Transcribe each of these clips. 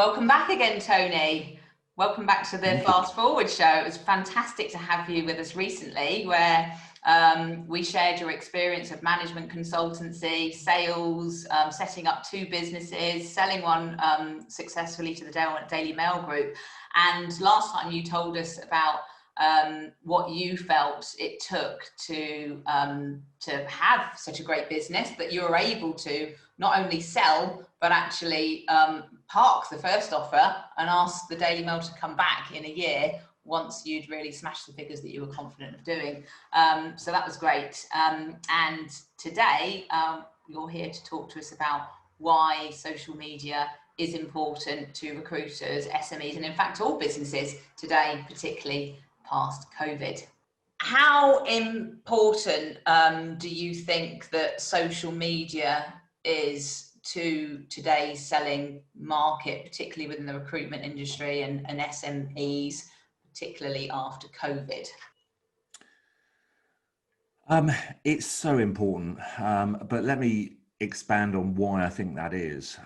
Welcome back again, Tony. Welcome back to the Fast Forward show. It was fantastic to have you with us recently, where we shared your experience of management consultancy, sales, setting up 2 businesses, selling one successfully to the Daily Mail Group. And last time you told us about what you felt it took to have such a great business that you were able to not only sell, but actually park the first offer and ask the Daily Mail to come back in a year once you'd really smashed the figures that you were confident of doing. So that was great. And today you're here to talk to us about why social media is important to recruiters, SMEs, and in fact all businesses today, particularly past COVID. How important do you think that social media is to today's selling market, particularly within the recruitment industry and SMEs, particularly after COVID? It's so important, but let me expand on why I think that is.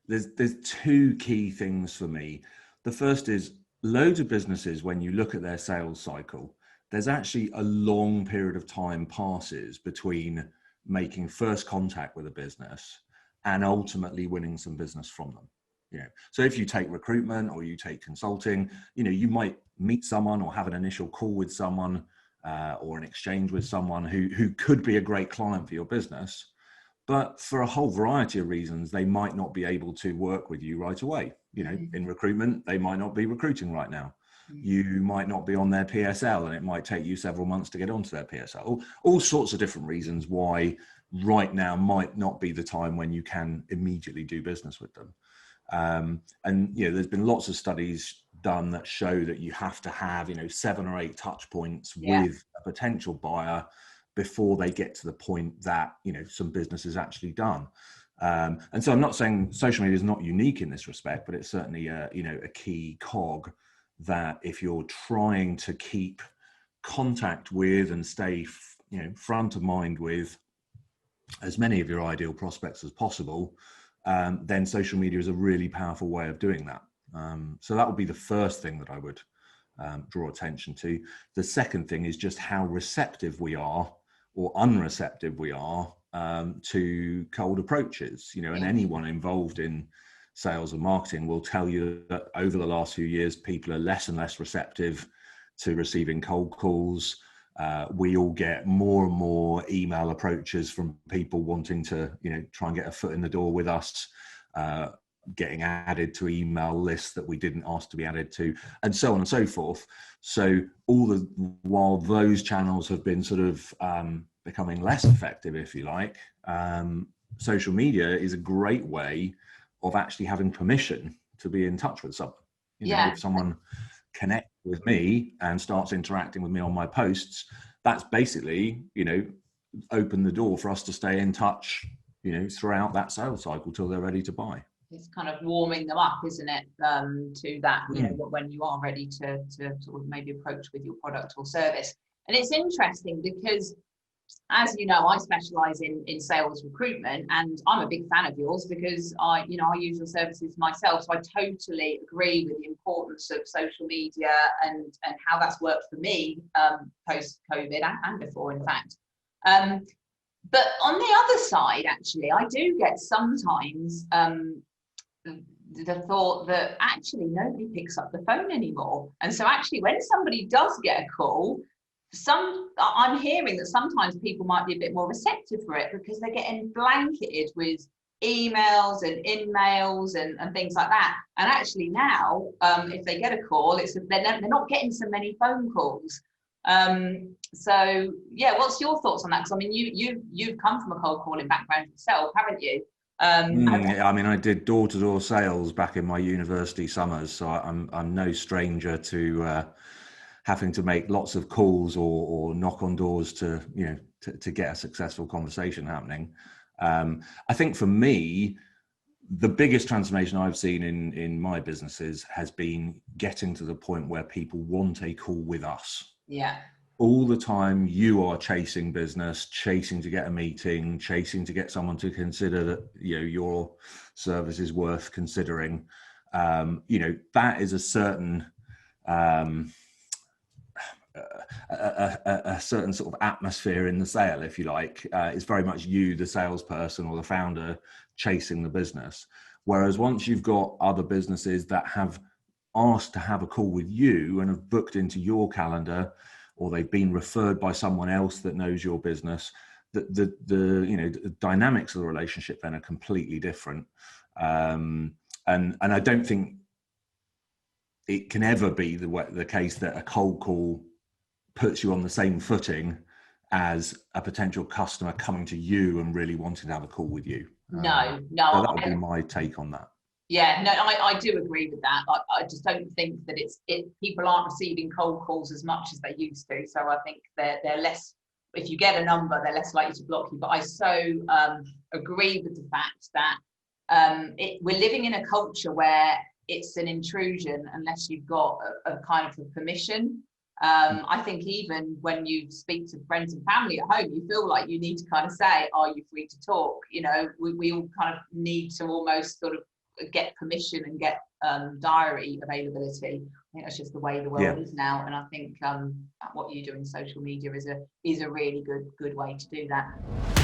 There's 2 key things for me. The first is loads of businesses, when you look at their sales cycle, there's actually a long period of time passes between making first contact with a business and ultimately winning some business from them. So if you take recruitment or you take consulting, you might meet someone or have an initial call with someone or an exchange with someone who could be a great client for your business, but for a whole variety of reasons, they might not be able to work with you right away. In recruitment, they might not be recruiting right now. You might not be on their PSL and it might take you several months to get onto their PSL. All sorts of different reasons why right now might not be the time when you can immediately do business with them. And there's been lots of studies done that show that you have to have 7 or 8 touch points with a potential buyer before they get to the point that some business is actually done. And so I'm not saying social media is not unique in this respect, but it's certainly a key cog that if you're trying to keep contact with and stay front of mind with as many of your ideal prospects as possible, then social media is a really powerful way of doing that. So that would be the first thing that I would draw attention to. The second thing is just how receptive we are or unreceptive we are to cold approaches, and anyone involved in sales and marketing will tell you that over the last few years, people are less and less receptive to receiving cold calls. We all get more and more email approaches from people wanting to, try and get a foot in the door with us, getting added to email lists that we didn't ask to be added to, and so on and so forth. So while those channels have been sort of becoming less effective, if you like, social media is a great way of actually having permission to be in touch with someone. If someone connects with me and starts interacting with me on my posts, that's basically, open the door for us to stay in touch, throughout that sales cycle till they're ready to buy. It's kind of warming them up, isn't it, to that, when you are ready to sort of maybe approach with your product or service. And it's interesting because, as you know, I specialize in sales recruitment, and I'm a big fan of yours because I use your services myself. So I totally agree with the importance of social media and how that's worked for me post-COVID and before, in fact. But on the other side, actually, I do get sometimes the thought that actually nobody picks up the phone anymore. And so actually when somebody does get a call, I'm hearing that sometimes people might be a bit more receptive for it because they're getting blanketed with emails and in-mails and things like that. And actually now, if they get a call, they're not getting so many phone calls. So yeah, what's your thoughts on that? Because I mean, you've come from a cold calling background yourself, haven't you? I did door-to-door sales back in my university summers, so I'm no stranger to having to make lots of calls or knock on doors to get a successful conversation happening. I think for me, the biggest transformation I've seen in my businesses has been getting to the point where people want a call with us. Yeah. All the time you are chasing business, chasing to get a meeting, chasing to get someone to consider that your service is worth considering. that is a certain um, a certain sort of atmosphere in the sale, if you like. It's very much you, the salesperson or the founder, chasing the business. Whereas once you've got other businesses that have asked to have a call with you and have booked into your calendar, or they've been referred by someone else that knows your business, the dynamics of the relationship then are completely different. And I don't think it can ever be the case that a cold call puts you on the same footing as a potential customer coming to you and really wanting to have a call with you. No, So that would be my take on that. Yeah, no, I do agree with that. I just don't think that people aren't receiving cold calls as much as they used to. So I think they're less, if you get a number, they're less likely to block you. But I so agree with the fact that we're living in a culture where it's an intrusion unless you've got a kind of a permission. I think even when you speak to friends and family at home, you feel like you need to kind of say, are you free to talk? We all kind of need to almost sort of get permission and get diary availability. I think that's just the way the world is now, and I think what you do in social media is a really good way to do that.